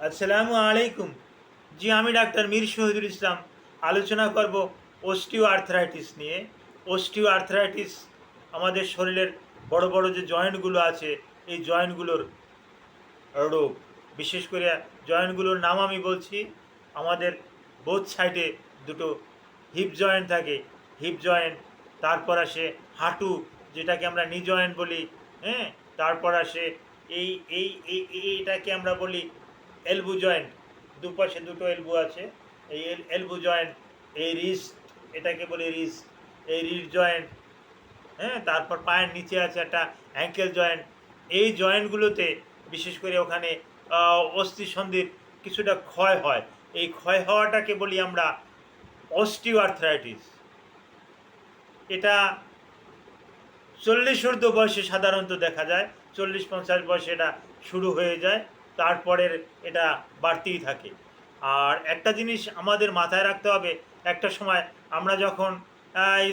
আসসালামু আলাইকুম। জি, আমি ডাক্তার মীর শহীদুল ইসলাম আলোচনা করব অস্টিও আর্থ্রাইটিস নিয়ে। অস্টিও আর্থ্রাইটিস আমাদের শরীরের বড় বড় যে জয়েন্টগুলো আছে, এই জয়েন্টগুলোর রোগ। বিশেষ করে জয়েন্টগুলোর নাম আমি বলছি। আমাদের বোথ সাইডে দুটো হিপ জয়েন্ট থাকে, হিপ জয়েন্ট। তারপর আসে হাঁটু, যেটাকে আমরা নি জয়েন্ট বলি। হ্যাঁ, তারপর আসে এই এই এই এইটাকে আমরা বলি এলবো জয়েন্ট। দুপাশে দুটো এলবো আছে, এই এলবো জয়েন্ট। এই রিস্ট, এটাকে বলি রিস্ট, এই রিস্ট জয়েন্ট। হ্যাঁ, তারপর পায়ের নিচে আছে একটা অ্যাঙ্কেল জয়েন্ট। এই জয়েন্টগুলোতে বিশেষ করে ওখানে অস্থিসন্ধির কিছুটা ক্ষয় হয়। এই ক্ষয় হওয়াটাকে বলি আমরা অস্টিও আর্থ্রাইটিস। এটা 40 ঊর্ধ্ব বয়সে সাধারণত দেখা যায়। 40-50 বয়সে এটা শুরু হয়ে যায়, তারপরের এটা বাড়তেই থাকে। আর একটা জিনিস আমাদের মাথায় রাখতে হবে, একটা সময় আমরা যখন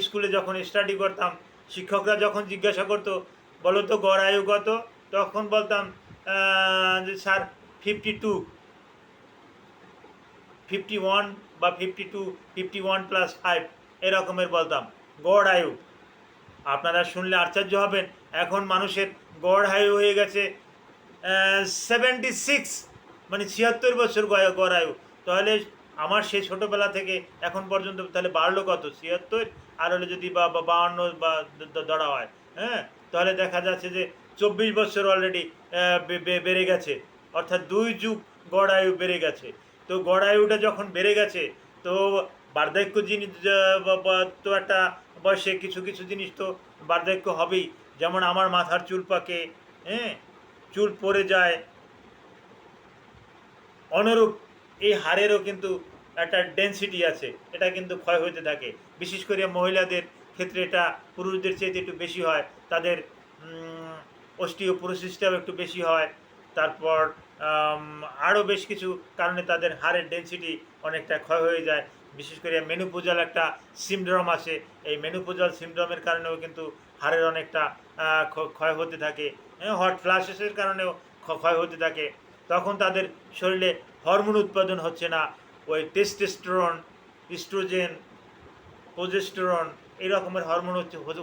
স্কুলে যখন স্টাডি করতাম, শিক্ষকরা যখন জিজ্ঞাসা করতো বলো তো গড় আয়ু কত, তখন বলতাম যে স্যার 52, 51 বা 52, 51+5 এরকমের বলতাম গড় আয়ু। আপনারা শুনলে আশ্চর্য হবেন, এখন মানুষের গড় আয়ু হয়ে গেছে 76, মানে 76 বছর গড় আয়ু। তাহলে আমার সেই ছোটোবেলা থেকে এখন পর্যন্ত তাহলে বাড়লো কত? 76, আর হলে যদি বা 52 বা ধরা হয়, হ্যাঁ, তাহলে দেখা যাচ্ছে যে 24 বছর অলরেডি বেড়ে গেছে। অর্থাৎ 2 যুগ গড় আয়ু বেড়ে গেছে। তো গড় আয়ুটা যখন বেড়ে গেছে, তো বার্ধক্য জিনিস তো একটা বয়সে কিছু কিছু জিনিস তো বার্ধক্য হবেই। যেমন আমার মাথার চুল পাকে, হ্যাঁ, চুল পড়ে যায়। অনুরূপ এই হাড়েরও কিন্তু একটা ডেন্সিটি আছে, এটা কিন্তু ক্ষয় হতে থাকে। বিশেষ করে মহিলাদের ক্ষেত্রে এটা পুরুষদের চেয়ে একটু বেশি হয়। তাদের অস্টিওপোরোসিসটাও একটু বেশি হয়। তারপর আরও বেশ কিছু কারণে তাদের হাড়ের ডেন্সিটি অনেকটা ক্ষয় হয়ে যায়। বিশেষ করে মেনোপজাল একটা সিনড্রোম আছে, এই মেনোপজাল সিনড্রোমের কারণেও কিন্তু হাড়ের অনেকটা ক্ষয় হতে থাকে। হট ফ্ল্যাশেসের কারণেও ক্ষয় হতে থাকে। তখন তাদের শরীরে হরমোন উৎপাদন হচ্ছে না, ওই টেস্টোস্টেরন, ইস্ট্রোজেন, প্রোজেস্টেরন এই রকমের হরমোন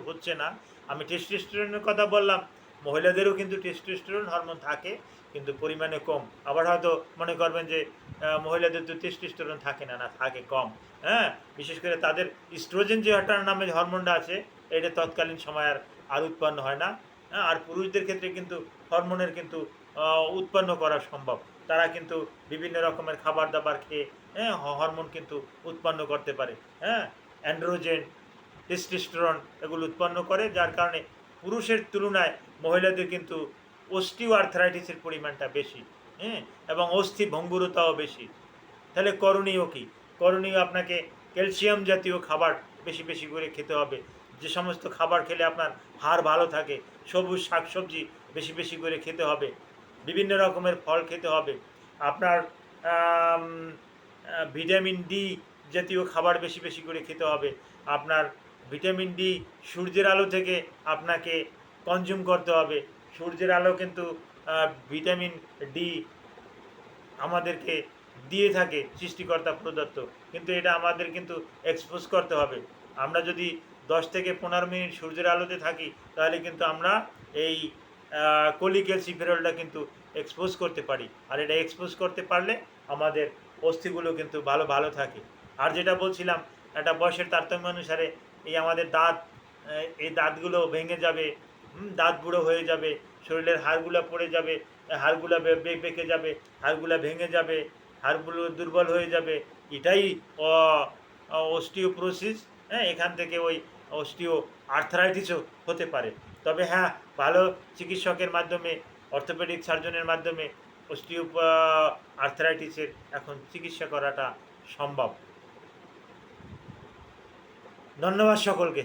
হচ্ছে না। আমি টেস্টোস্টেরনের কথা বললাম, মহিলাদেরও কিন্তু টেস্টোস্টেরন হরমোন থাকে, কিন্তু পরিমাণে কম। আবার হয়তো মনে করবেন যে মহিলাদের তো টেস্টোস্টেরন থাকে না, না থাকে কম। হ্যাঁ, বিশেষ করে তাদের ইস্ট্রোজেন যে নামে যে হরমোনটা আছে, এটা তৎকালীন সময় আর উৎপন্ন হয় না। হ্যাঁ, আর পুরুষদের ক্ষেত্রে কিন্তু হরমোনের কিন্তু উৎপন্ন করা সম্ভব। তারা কিন্তু বিভিন্ন রকমের খাবার দাবার খেয়ে, হ্যাঁ, হরমোন কিন্তু উৎপন্ন করতে পারে। হ্যাঁ, অ্যান্ড্রোজেন, টেস্টোস্টেরন এগুলো উৎপন্ন করে, যার কারণে পুরুষের তুলনায় মহিলাদের কিন্তু অস্টিও আর্থ্রাইটিসের পরিমাণটা বেশি। হ্যাঁ, এবং অস্থি ভঙ্গুরতাও বেশি। তাহলে করণীয় কী? করণীয় আপনাকে ক্যালসিয়াম জাতীয় খাবার বেশি বেশি করে খেতে হবে। যে সমস্ত খাবার খেলে আপনার হাড় ভালো থাকে, সবুজ শাকসবজি বেশি বেশি করে খেতে হবে, বিভিন্ন রকমের ফল খেতে হবে। আপনার ভিটামিন ডি জাতীয় খাবার বেশি বেশি করে খেতে হবে। আপনার ভিটামিন ডি সূর্যের আলো থেকে আপনাকে কনজিউম করতে হবে। সূর্যের আলো কিন্তু ভিটামিন ডি আমাদেরকে দিয়ে থাকে, সৃষ্টিকর্তা প্রদত্ত, কিন্তু এটা আমাদের কিন্তু এক্সপোজ করতে হবে। আমরা যদি 10 থেকে 15 মিনিট সূর্যের আলোতে থাকি, তাহলে কিন্তু আমরা এই কোলিক্যালসিফেরলটা কিন্তু এক্সপোজ করতে পারি। আর এটা এক্সপোজ করতে পারলে আমাদের অস্থিগুলো কিন্তু ভালো ভালো থাকে। আর যেটা বলছিলাম, একটা বয়সের তারতম্য অনুসারে এই আমাদের দাঁত, এই দাঁতগুলো ভেঙে যাবে, দাঁত বুড়ো হয়ে যাবে, শরীরের হাড়গুলো পড়ে যাবে, হাড়গুলো বেঁকে যাবে, হাড়গুলো ভেঙে যাবে, হাড়গুলো দুর্বল হয়ে যাবে। এটাই অস্টিওপোরোসিস। হ্যাঁ, এখান থেকে ওই অস্টিও আর্থ্রাইটিসও হতে পারে। তবে হ্যাঁ, ভালো চিকিৎসকের মাধ্যমে, অর্থোপেডিক সার্জনের মাধ্যমে অস্টিও আর্থ্রাইটিসের এখন চিকিৎসা করাটা সম্ভব। ধন্যবাদ সকলকে।